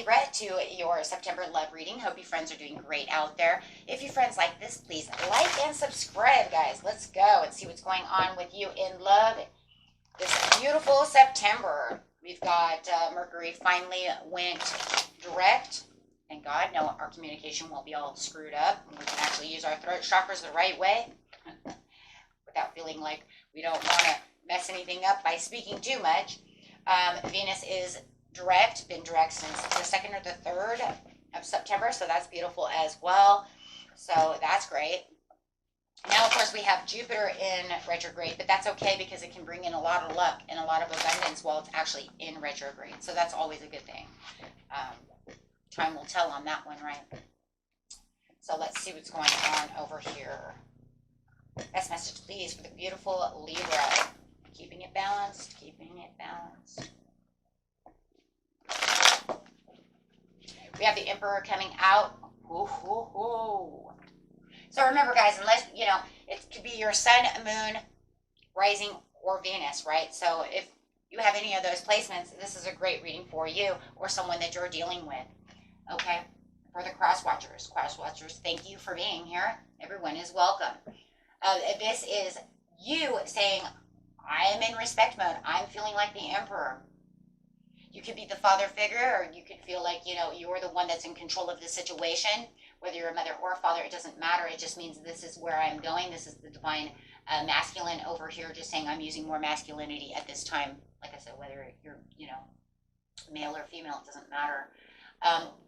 Libra, to your September love reading. Hope you friends are doing great out there. If you friends like this, please like and subscribe, guys. Let's go and see what's going on with you in love this beautiful September. We've got Mercury finally went direct. Thank God. No, our communication won't be all screwed up. We can actually use our throat chakras the right way without feeling like we don't want to mess anything up by speaking too much. Venus is direct, been direct since the 2nd or the 3rd of September, so that's beautiful as well. So that's great. Now, of course, we have Jupiter in retrograde, but that's okay because it can bring in a lot of luck and a lot of abundance while it's actually in retrograde. So that's always a good thing. Time will tell on that one, right? So let's see what's going on over here. Best message, please, for the beautiful Libra. Keeping it balanced, keeping it balanced. We have the Emperor coming out. Ooh, ooh, ooh. So remember, guys, unless, you know, it could be your sun, moon, rising, or Venus, right? So if you have any of those placements, this is a great reading for you or someone that you're dealing with, okay? For the cross watchers, thank you for being here. Everyone is welcome. This is you saying, I am in respect mode. I'm feeling like the Emperor. You could be the father figure, or you could feel like, you know, you're the one that's in control of the situation. Whether you're a mother or a father, it doesn't matter. It just means this is where I'm going. This is the divine masculine over here, just saying I'm using more masculinity at this time. Like I said, whether you're, you know, male or female, it doesn't matter.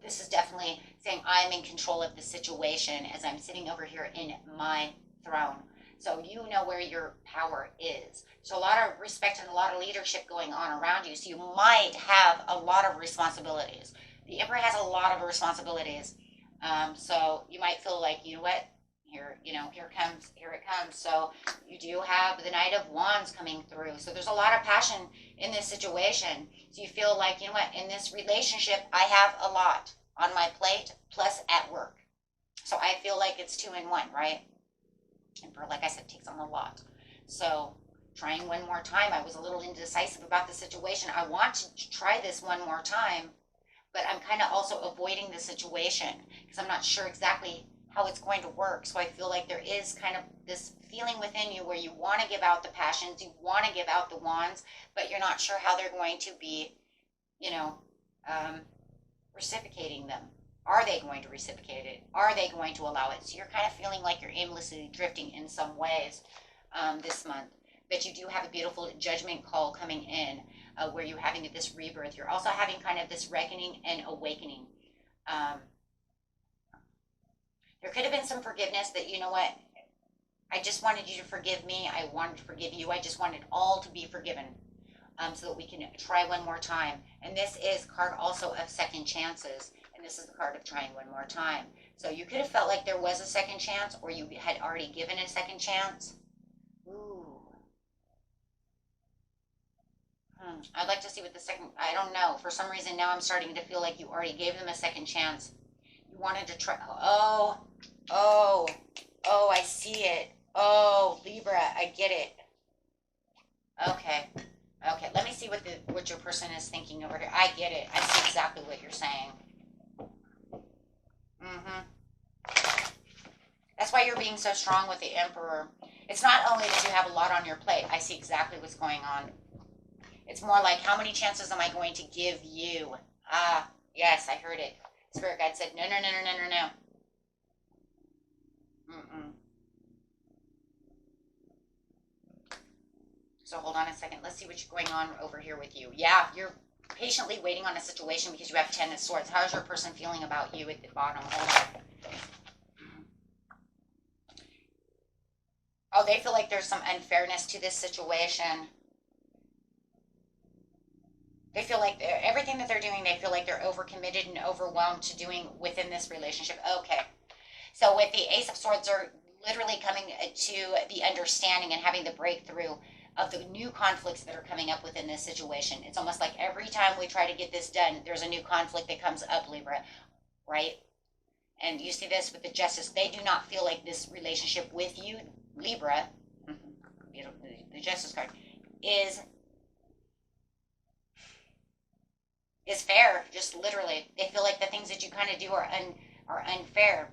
This is definitely saying I'm in control of the situation as I'm sitting over here in my throne. So you know where your power is. So a lot of respect and a lot of leadership going on around you. So you might have a lot of responsibilities. The Emperor has a lot of responsibilities. So you might feel like, you know what, here it comes. So you do have the Knight of Wands coming through. So there's a lot of passion in this situation. So you feel like, you know what, in this relationship, I have a lot on my plate, plus at work. So I feel like it's 2 in 1, right? Emperor, like I said, takes on a lot. So trying one more time, I was a little indecisive about the situation. I want to try this one more time, but I'm kind of also avoiding the situation because I'm not sure exactly how it's going to work. So I feel like there is kind of this feeling within you where you want to give out the passions, you want to give out the wands, but you're not sure how they're going to be, you know, reciprocating them. Are they going to reciprocate it? Are they going to allow it? So you're kind of feeling like you're aimlessly drifting in some ways this month. But you do have a beautiful judgment call coming in where you're having this rebirth. You're also having kind of this reckoning and awakening. There could have been some forgiveness that, you know what, I just wanted you to forgive me. I wanted to forgive you. I just wanted all to be forgiven so that we can try one more time. And this is card also of second chances. This is the card of trying one more time. So you could have felt like there was a second chance, or you had already given a second chance. Ooh. I'd like to see what the second, I don't know. For some reason now I'm starting to feel like you already gave them a second chance. You wanted to try, oh, I see it. Oh, Libra, I get it. Okay, let me see what your person is thinking over here. I get it. I see exactly what you're saying. That's why you're being so strong with the Emperor. It's not only that you have a lot on your plate. I see exactly what's going on. It's more like, how many chances am I going to give you? Ah, yes, I heard it. Spirit guide said, no. So hold on a second. Let's see what's going on over here with you. Yeah, you're patiently waiting on a situation because you have 10 of Swords. How's your person feeling about you at the bottom? Hold on. Oh, they feel like there's some unfairness to this situation. They feel like everything that they're doing, they feel like they're overcommitted and overwhelmed to doing within this relationship. Okay. So with the Ace of Swords, are literally coming to the understanding and having the breakthrough of the new conflicts that are coming up within this situation. It's almost like every time we try to get this done, there's a new conflict that comes up, Libra, right? And you see this with the Justice. They do not feel like this relationship with you, Libra, the Justice card, is fair. just literally, they feel like the things that you kind of do are unfair.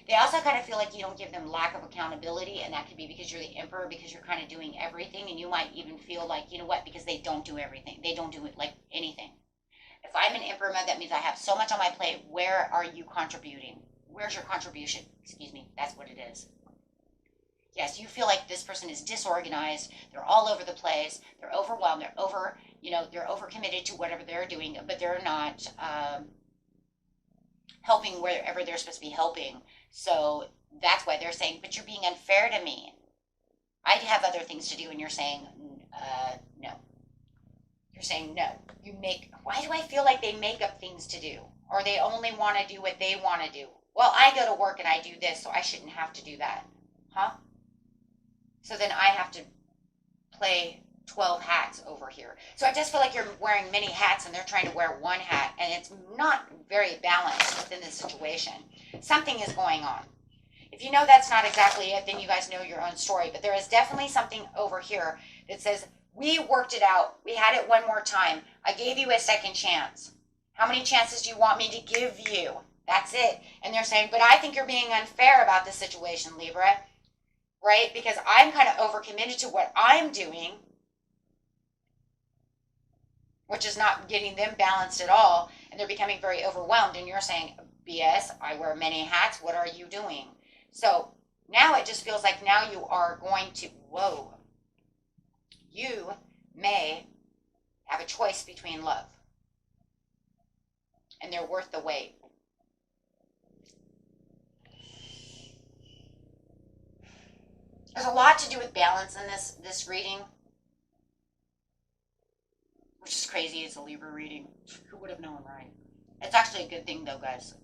They also kind of feel like you don't give them lack of accountability, and that could be because you're the emperor, because you're kind of doing everything, and you might even feel like, you know what, because they don't do everything. They don't do it like anything. If I'm an emperor mode, that means I have so much on my plate. Where are you contributing? Where's your contribution? Excuse me, that's what it is. Yes, you feel like this person is disorganized. They're all over the place. They're overwhelmed. They're overcommitted to whatever they're doing, but they're not helping wherever they're supposed to be helping. So that's why they're saying, but you're being unfair to me. I have other things to do, and you're saying, no. You're saying no. Why do I feel like they make up things to do? Or they only want to do what they want to do? Well, I go to work and I do this, so I shouldn't have to do that. Huh? So then I have to play 12 hats over here. So I just feel like you're wearing many hats and they're trying to wear one hat, and it's not very balanced within this situation. Something is going on. If you know that's not exactly it, then you guys know your own story. But there is definitely something over here that says, we worked it out. We had it one more time. I gave you a second chance. How many chances do you want me to give you? That's it. And they're saying, but I think you're being unfair about this situation, Libra. Right? Because I'm kind of overcommitted to what I'm doing, which is not getting them balanced at all. And they're becoming very overwhelmed. And you're saying, BS, I wear many hats. What are you doing? So now it just feels like now you are going to, you may have a choice between love. And they're worth the wait. There's a lot to do with balance in this reading. Which is crazy. It's a Libra reading. Who would have known, right? It's actually a good thing, though, guys.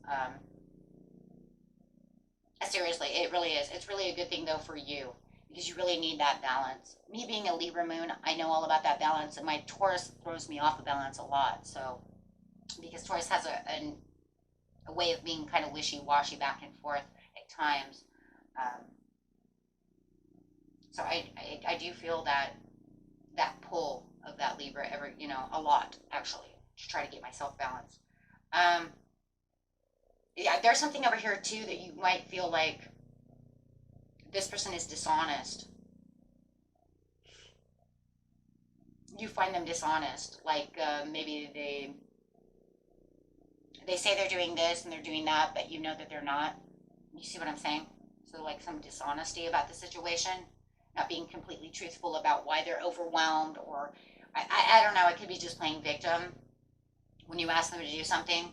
Seriously, it really is. It's really a good thing, though, for you. Because you really need that balance. Me being a Libra moon, I know all about that balance. And my Taurus throws me off the balance a lot. So, because Taurus has a way of being kind of wishy-washy back and forth at times. So I do feel that pull of that Libra a lot, actually, to try to get myself balanced. Yeah, there's something over here, too, that you might feel like this person is dishonest. You find them dishonest. Like, maybe they say they're doing this and they're doing that, but you know that they're not. You see what I'm saying? So, like, some dishonesty about the situation. Not being completely truthful about why they're overwhelmed, or I don't know, it could be just playing victim when you ask them to do something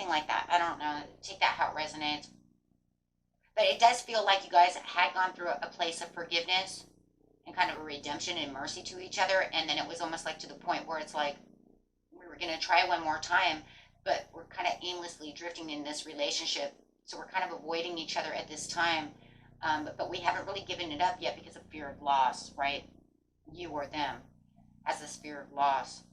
like that. I don't know, take that how it resonates. But it does feel like you guys had gone through a place of forgiveness and kind of a redemption and mercy to each other, and then it was almost like to the point where it's like, we were going to try one more time, but we're kind of aimlessly drifting in this relationship, so we're kind of avoiding each other at this time. But we haven't really given it up yet because of fear of loss, right? You or them as this fear of loss.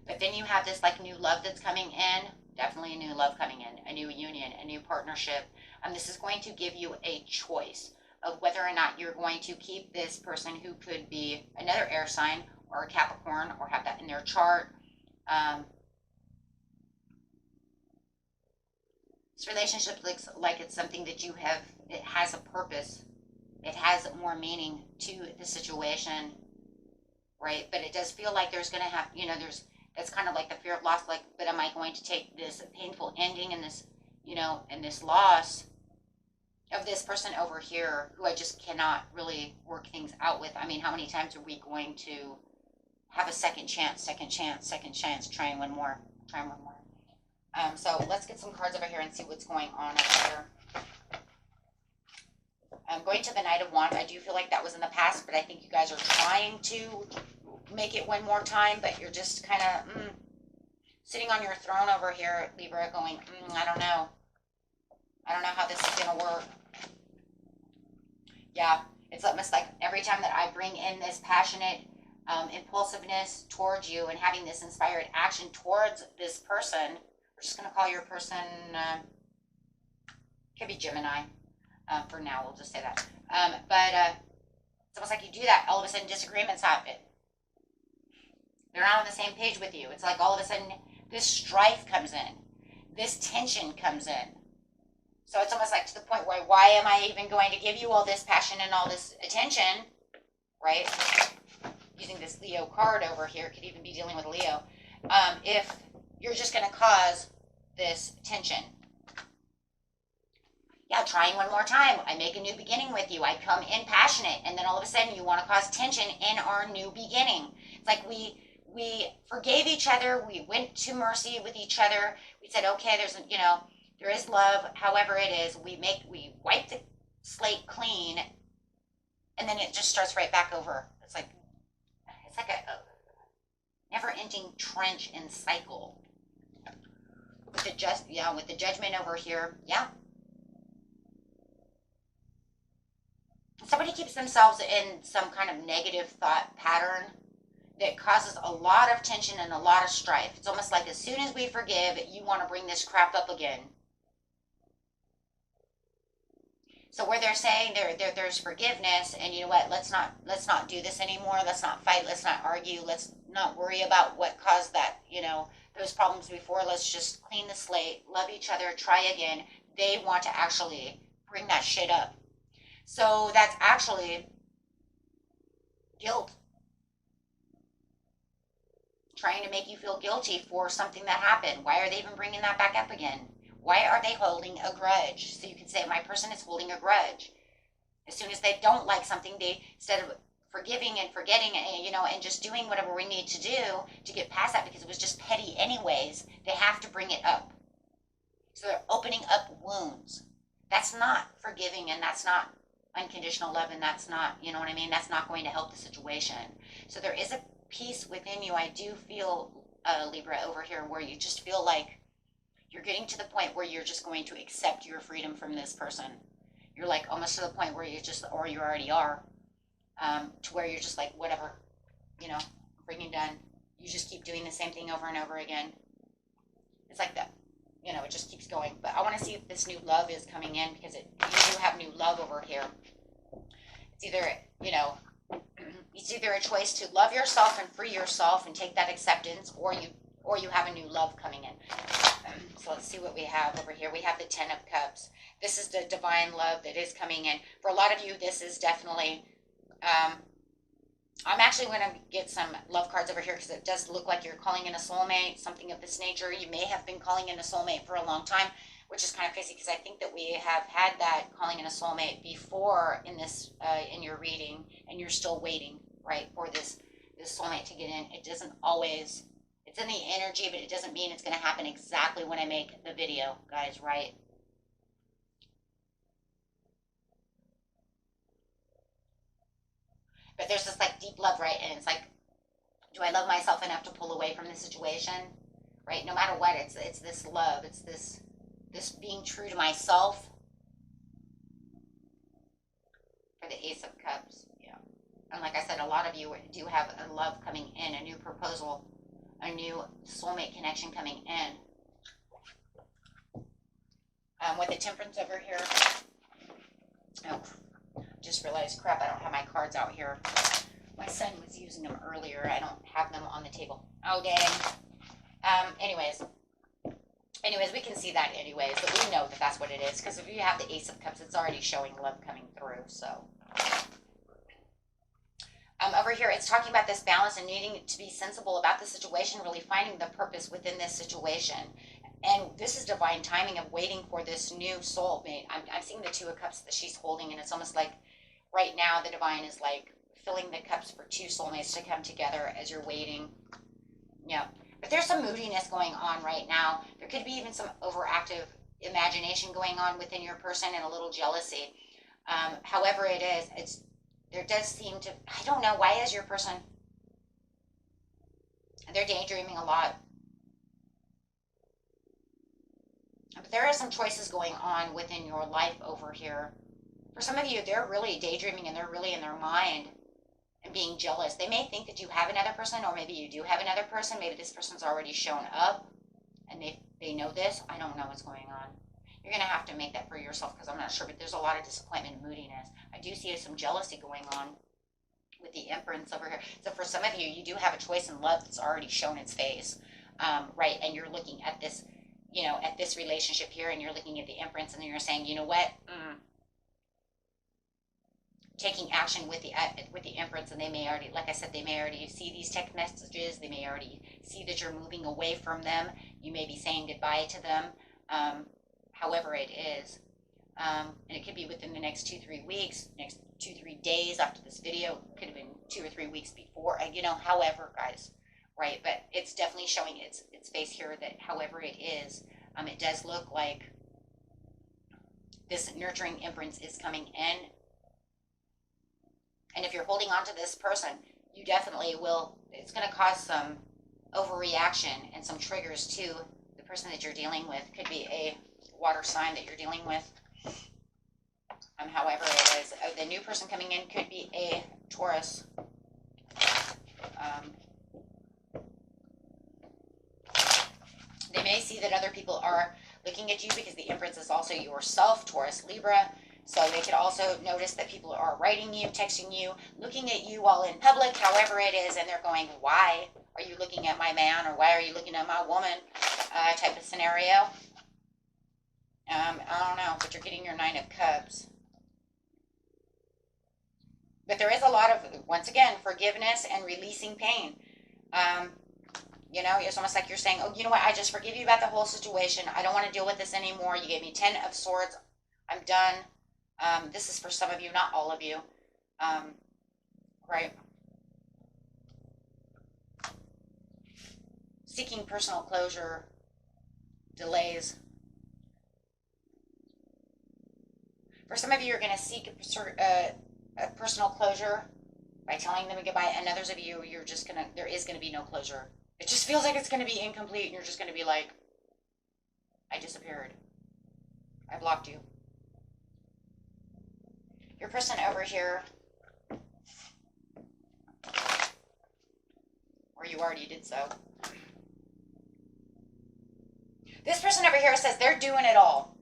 But then you have this like new love that's coming in. Definitely a new love coming in, a new union, a new partnership. This is going to give you a choice of whether or not you're going to keep this person who could be another air sign or a Capricorn, or have that in their chart. This relationship looks like it's something that it has a purpose. It has more meaning to the situation, right? But it does feel like there's going to have, that's kind of like the fear of loss, like, but am I going to take this painful ending and this, and this loss of this person over here who I just cannot really work things out with? I mean, how many times are we going to have a second chance, trying one more. So let's get some cards over here and see what's going on over here. I'm going to the Knight of Wands. I do feel like that was in the past, but I think you guys are trying to make it one more time, but you're just kind of sitting on your throne over here, Libra, going, I don't know. I don't know how this is going to work. Yeah, it's almost like every time that I bring in this passionate impulsiveness towards you and having this inspired action towards this person, we're just going to call your person Could be Gemini. For now, we'll just say that. But it's almost like you do that. All of a sudden, disagreements happen. They're not on the same page with you. It's like all of a sudden, this strife comes in. This tension comes in. So it's almost like to the point where, why am I even going to give you all this passion and all this attention, right? Using this Leo card over here, could even be dealing with Leo. If you're just going to cause this tension. Yeah, trying one more time. I make a new beginning with you. I come in passionate, and then all of a sudden you want to cause tension in our new beginning. It's like we forgave each other. We went to mercy with each other. We said, okay, there is love. However it is, we wipe the slate clean, and then it just starts right back over. It's like a never-ending trench and cycle. With the judgment over here, yeah. Somebody keeps themselves in some kind of negative thought pattern that causes a lot of tension and a lot of strife. It's almost like as soon as we forgive, you want to bring this crap up again. So where they're saying there's forgiveness, and you know what, let's not do this anymore. Let's not fight. Let's not argue. Let's not worry about what caused that, those problems before. Let's just clean the slate, love each other, try again. They want to actually bring that shit up. So that's actually guilt. Trying to make you feel guilty for something that happened. Why are they even bringing that back up again? Why are they holding a grudge? So you can say, my person is holding a grudge. As soon as they don't like something, they, instead of forgiving and forgetting, and just doing whatever we need to do to get past that, because it was just petty anyways, they have to bring it up. So they're opening up wounds. That's not forgiving, and that's not unconditional love, and that's not, that's not going to help the situation. So there is a peace within you. I do feel, Libra over here, where you just feel like you're getting to the point where you're just going to accept your freedom from this person. You're like almost to the point where you already are, to where you're just like, whatever, freaking done. You just keep doing the same thing over and over again. It's like that. It just keeps going. But I want to see if this new love is coming in, because you do have new love over here. It's either, it's either a choice to love yourself and free yourself and take that acceptance, or you have a new love coming in. So let's see what we have over here. We have the 10 of Cups. This is the divine love that is coming in. For a lot of you, this is definitely, I'm actually going to get some love cards over here, because it does look like you're calling in a soulmate, something of this nature. You may have been calling in a soulmate for a long time, which is kind of crazy, because I think that we have had that calling in a soulmate before in this, in your reading, and you're still waiting, right, for this soulmate to get in. It doesn't always, it's in the energy, but it doesn't mean it's going to happen exactly when I make the video, guys, right? But there's this like deep love, right? And it's like, do I love myself enough to pull away from the situation, right? No matter what, it's this love, it's this being true to myself. For the Ace of Cups, yeah. And like I said, a lot of you do have a love coming in, a new proposal, a new soulmate connection coming in. With the Temperance over here. Oh, just realized, crap, I don't have my cards out here. My son was using them earlier. I don't have them on the table. Oh, dang. Anyways, we can see that anyways, but we know that that's what it is, because if you have the Ace of Cups, it's already showing love coming through, so. Over here, it's talking about this balance and needing to be sensible about the situation, really finding the purpose within this situation. And this is divine timing of waiting for this new soulmate. I'm seeing the Two of Cups that she's holding, and it's almost like right now the divine is like filling the cups for two soulmates to come together as you're waiting. Yeah. But there's some moodiness going on right now. There could be even some overactive imagination going on within your person, and a little jealousy. However it is, there does seem to, I don't know, why is your person, they're daydreaming a lot. But there are some choices going on within your life over here. For some of you, they're really daydreaming, and they're really in their mind and being jealous. They may think that you have another person, or maybe you do have another person. Maybe this person's already shown up and they know this. I don't know what's going on. You're going to have to make that for yourself, because I'm not sure, but there's a lot of disappointment and moodiness. I do see some jealousy going on with the Empress over here. So for some of you, you do have a choice in love that's already shown its face, right? And you're looking at this, you know, at this relationship here, and you're looking at the Empress, and then you're saying, you know what? Taking action with the Empress, and they may already, like I said, they may already see these text messages. They may already see that you're moving away from them. You may be saying goodbye to them, however it is. And it could be within the next 2-3 weeks, next 2-3 days after this video. It could have been 2 or 3 weeks before, you know, however, guys, right? But it's definitely showing its face here that however it is, it does look like this nurturing Empress is coming in. And if you're holding on to this person, you definitely will, it's going to cause some overreaction and some triggers to the person that you're dealing with. Could be a water sign that you're dealing with. However it is. The new person coming in could be a Taurus. They may see that other people are looking at you, because the Empress is also yourself, Taurus, Libra. So they could also notice that people are writing you, texting you, looking at you while in public, however it is, and they're going, why are you looking at my man, or why are you looking at my woman, type of scenario. I don't know, but you're getting your 9 of Cups. But there is a lot of, once again, forgiveness and releasing pain. You know, it's almost like you're saying, oh, you know what, I just forgive you about the whole situation. I don't want to deal with this anymore. You gave me 10 of Swords. I'm done. This is for some of you, not all of you. Right? Seeking personal closure, delays. For some of you, you're going to seek a personal closure by telling them goodbye, and others of you, you're just going to, there is going to be no closure. It just feels like it's going to be incomplete, and you're just going to be like, I disappeared. I blocked you. Your person over here, or you already did so. This person over here says they're doing it all.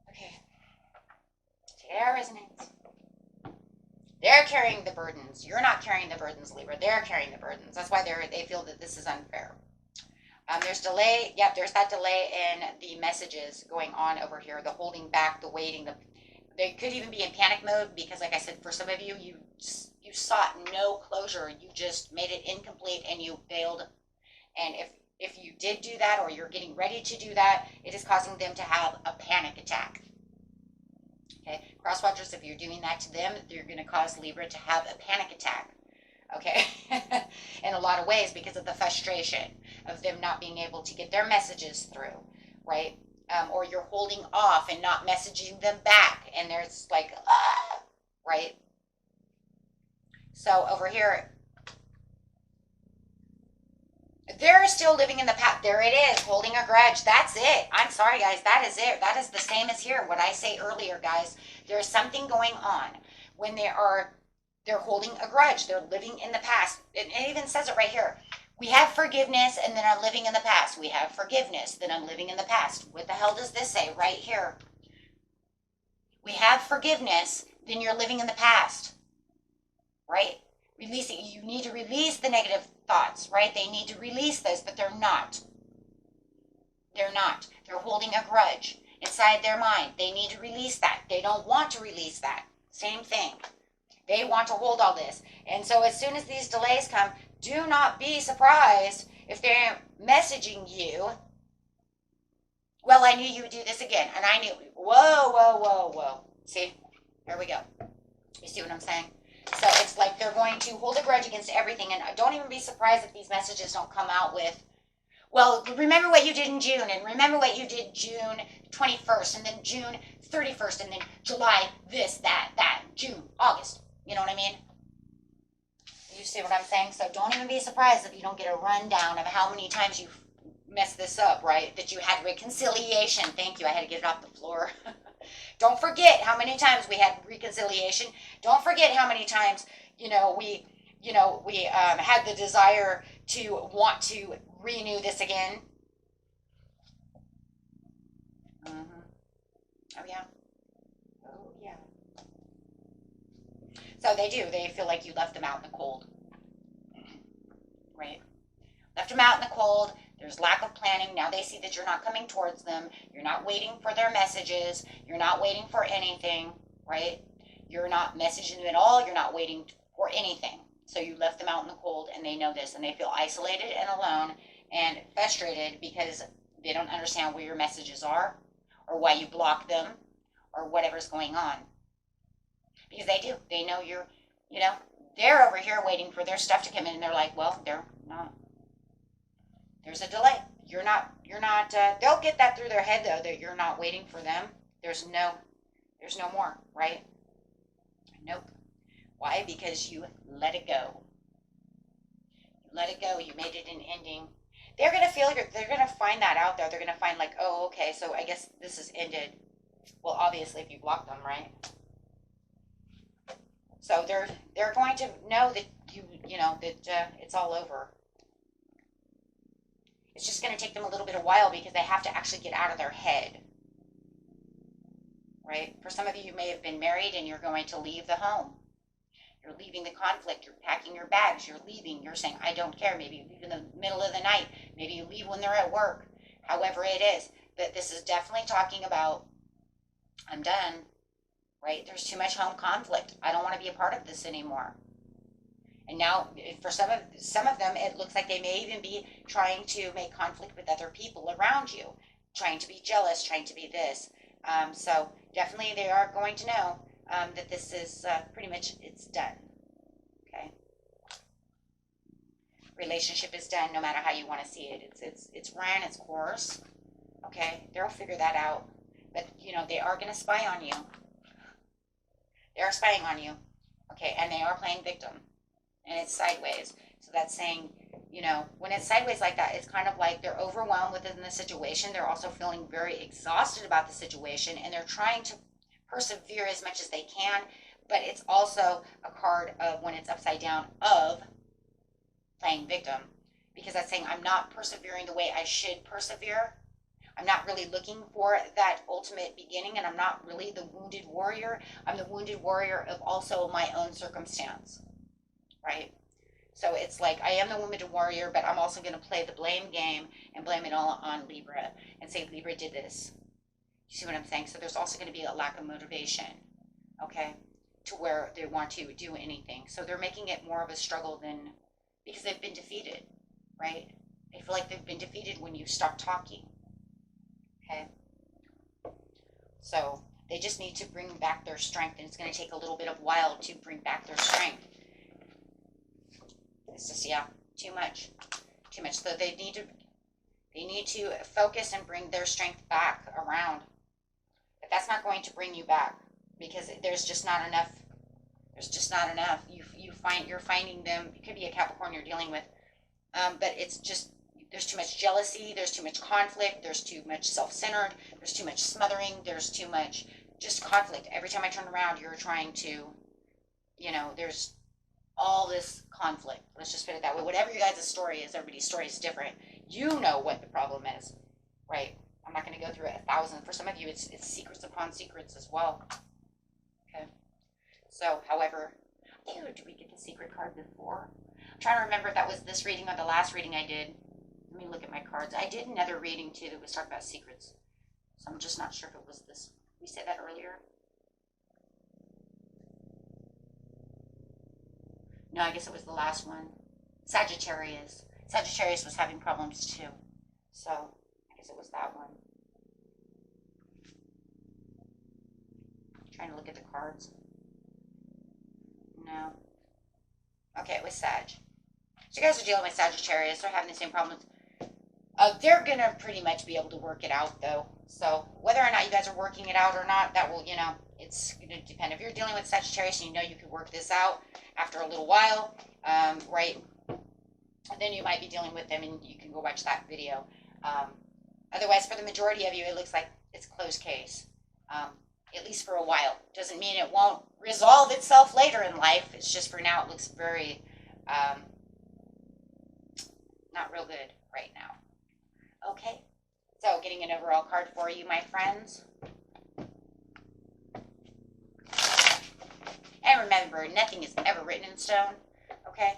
Okay. Take our resonance. They're carrying the burdens. You're not carrying the burdens, Libra. They're carrying the burdens. That's why they feel that this is unfair. There's delay. Yep, there's that delay in the messages going on over here. The holding back, the waiting. They could even be in panic mode, because, like I said, for some of you, you sought no closure. You just made it incomplete and you failed. And if you did do that, or you're getting ready to do that, it is causing them to have a panic attack. Okay, cross watchers, if you're doing that to them, you're going to cause Libra to have a panic attack. Okay, in a lot of ways, because of the frustration of them not being able to get their messages through, right? Or you're holding off and not messaging them back, and there's like, right? So over here, they're still living in the past. There it is, holding a grudge. That's it. I'm sorry, guys. That is it. That is the same as here. What I say earlier, guys. There's something going on when they're holding a grudge. They're living in the past. It even says it right here. We have forgiveness, and then I'm living in the past. We have forgiveness, then I'm living in the past. What the hell does this say right here? We have forgiveness, then you're living in the past. Right? Releasing. You need to release the negative thoughts, right? They need to release those, but they're not. They're not. They're holding a grudge inside their mind. They need to release that. They don't want to release that. Same thing. They want to hold all this. And so as soon as these delays come, do not be surprised if they're messaging you. Well, I knew you would do this again. And I knew. Whoa, whoa, whoa, whoa. See? Here we go. You see what I'm saying? So it's like they're going to hold a grudge against everything. And don't even be surprised if these messages don't come out with, well, remember what you did in June, and remember what you did June 21st, and then June 31st, and then July this, that, June, August. You know what I mean? You see what I'm saying? So don't even be surprised if you don't get a rundown of how many times you've messed this up, right? That you had reconciliation. Thank you. I had to get it off the floor. Don't forget how many times we had reconciliation. Don't forget how many times, we had the desire to want to renew this again. Mm-hmm. Oh, yeah. Oh, yeah. So they do. They feel like you left them out in the cold. Right? Left them out in the cold. There's lack of planning. Now they see that you're not coming towards them. You're not waiting for their messages. You're not waiting for anything, right? You're not messaging them at all. You're not waiting for anything. So you left them out in the cold, and they know this, and they feel isolated and alone and frustrated because they don't understand where your messages are or why you block them or whatever's going on. Because they do. They know you're, they're over here waiting for their stuff to come in, and they're like, well, they're not. There's a delay. You're not, they'll get that through their head, though, that you're not waiting for them. There's no more, right? Nope. Why? Because you let it go. You let it go. You made it an ending. They're going to find that out there. They're going to find like, oh, okay, so I guess this is ended. Well, obviously, if you block them, right? So they're going to know that that it's all over. It's just going to take them a little bit of while because they have to actually get out of their head. Right? For some of you may have been married and you're going to leave the home. You're leaving the conflict. You're packing your bags. You're leaving. You're saying, I don't care. Maybe you leave in the middle of the night. Maybe you leave when they're at work. However it is. But this is definitely talking about, I'm done. Right? There's too much home conflict. I don't want to be a part of this anymore. And now, for some of them, it looks like they may even be trying to make conflict with other people around you, trying to be jealous, trying to be this. So definitely they are going to know that this is pretty much, it's done. Okay? Relationship is done no matter how you want to see it. It's ran its course. Okay? They'll figure that out. But, they are going to spy on you. They are spying on you. Okay? And they are playing victim. And it's sideways. So that's saying, when it's sideways like that, it's kind of like they're overwhelmed within the situation. They're also feeling very exhausted about the situation, and they're trying to persevere as much as they can. But it's also a card of, when it's upside down, of playing victim. Because that's saying, I'm not persevering the way I should persevere. I'm not really looking for that ultimate beginning, and I'm not really the wounded warrior. I'm the wounded warrior of also my own circumstance. Right? So it's like, I am the wounded warrior, but I'm also going to play the blame game and blame it all on Libra and say Libra did this. You see what I'm saying? So there's also going to be a lack of motivation, okay, to where they want to do anything. So they're making it more of a struggle because they've been defeated, right? They feel like they've been defeated when you stop talking, okay? So they just need to bring back their strength, and it's going to take a little bit of while to bring back their strength. It's just, too much. So they need to focus and bring their strength back around. But that's not going to bring you back because there's just not enough. There's just not enough. You're finding them. It could be a Capricorn you're dealing with, but it's just, there's too much jealousy. There's too much conflict. There's too much self-centered. There's too much smothering. There's too much just conflict. Every time I turn around, you're trying to, there's all this conflict. Let's just put it that way. Whatever you guys' story is, everybody's story is different. You know what the problem is, right? I'm not going to go through it 1,000. For some of you, it's secrets upon secrets as well. Okay. So, however, did we get the secret card before? I'm trying to remember if that was this reading or the last reading I did. Let me look at my cards. I did another reading too that was talking about secrets. So I'm just not sure if it was this. We said that earlier. No, I guess it was the last one. Sagittarius. Sagittarius was having problems too. So, I guess it was that one. Trying to look at the cards. No. Okay, it was Sag. So you guys are dealing with Sagittarius. They're having the same problems. They're going to pretty much be able to work it out, though. So, whether or not you guys are working it out or not, that will, it's going to depend. If you're dealing with Sagittarius and you can work this out after a little while, right, then you might be dealing with them and you can go watch that video. Otherwise, for the majority of you, it looks like it's a closed case, at least for a while. Doesn't mean it won't resolve itself later in life. It's just for now, it looks very not real good right now. Okay, so getting creating an overall card for you, my friends. And remember, nothing is ever written in stone, okay?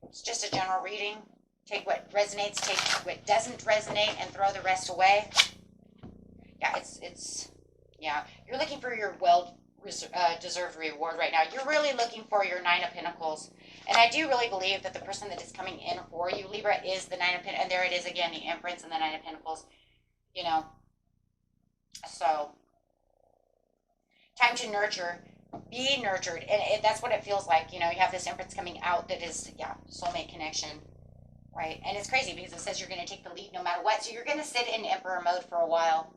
It's just a general reading. Take what resonates, take what doesn't resonate, and throw the rest away. Yeah, yeah, you're looking for your well-deserved reward right now. You're really looking for your Nine of Pentacles. And I do really believe that the person that is coming in for you, Libra, is the Nine of Pentacles. And there it is again, the Empress and the Nine of Pentacles. You know, so time to nurture, be nurtured. And that's what it feels like. You know, you have this Empress coming out that is, yeah, soulmate connection. Right? And it's crazy because it says you're going to take the lead no matter what. So you're going to sit in Emperor mode for a while.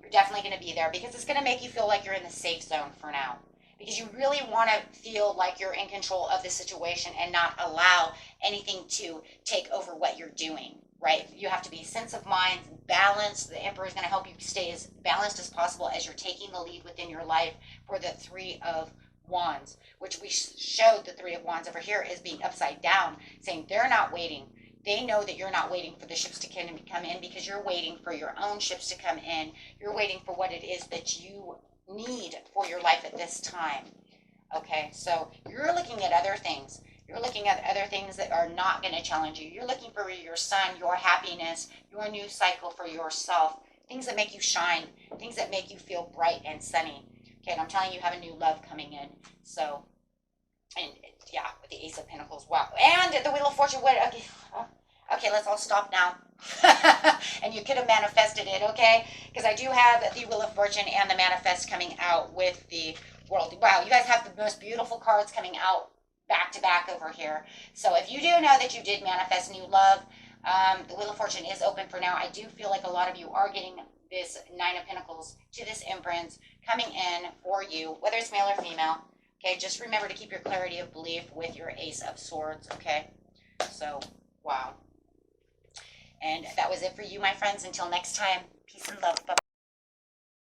You're definitely going to be there because it's going to make you feel like you're in the safe zone for now. Because you really want to feel like you're in control of the situation and not allow anything to take over what you're doing. Right? You have to be sense of mind, balanced. The Emperor is going to help you stay as balanced as possible as you're taking the lead within your life for the Three of Wands, which we showed the Three of Wands over here is being upside down, saying they're not waiting. They know that you're not waiting for the ships to come in because you're waiting for your own ships to come in. You're waiting for what it is that you need for your life at this time. Okay, so you're looking at other things. You're looking at other things that are not going to challenge you. You're looking for your sun, your happiness, your new cycle for yourself. Things that make you shine. Things that make you feel bright and sunny. Okay, and I'm telling you, you have a new love coming in. So, and yeah, with the Ace of Pentacles. Wow. And the Wheel of Fortune. Okay, let's all stop now. And you could have manifested it, okay? Because I do have the Wheel of Fortune and the Manifest coming out with the World. Wow, you guys have the most beautiful cards coming out back to back over here. So if you do know that you did manifest new love, the Wheel of Fortune is open for now. I do feel like a lot of you are getting this Nine of Pentacles to this Empress coming in for you, whether it's male or female. Okay, just remember to keep your clarity of belief with your Ace of Swords, okay? So, wow. And that was it for you, my friends. Until next time, peace and love. Bye.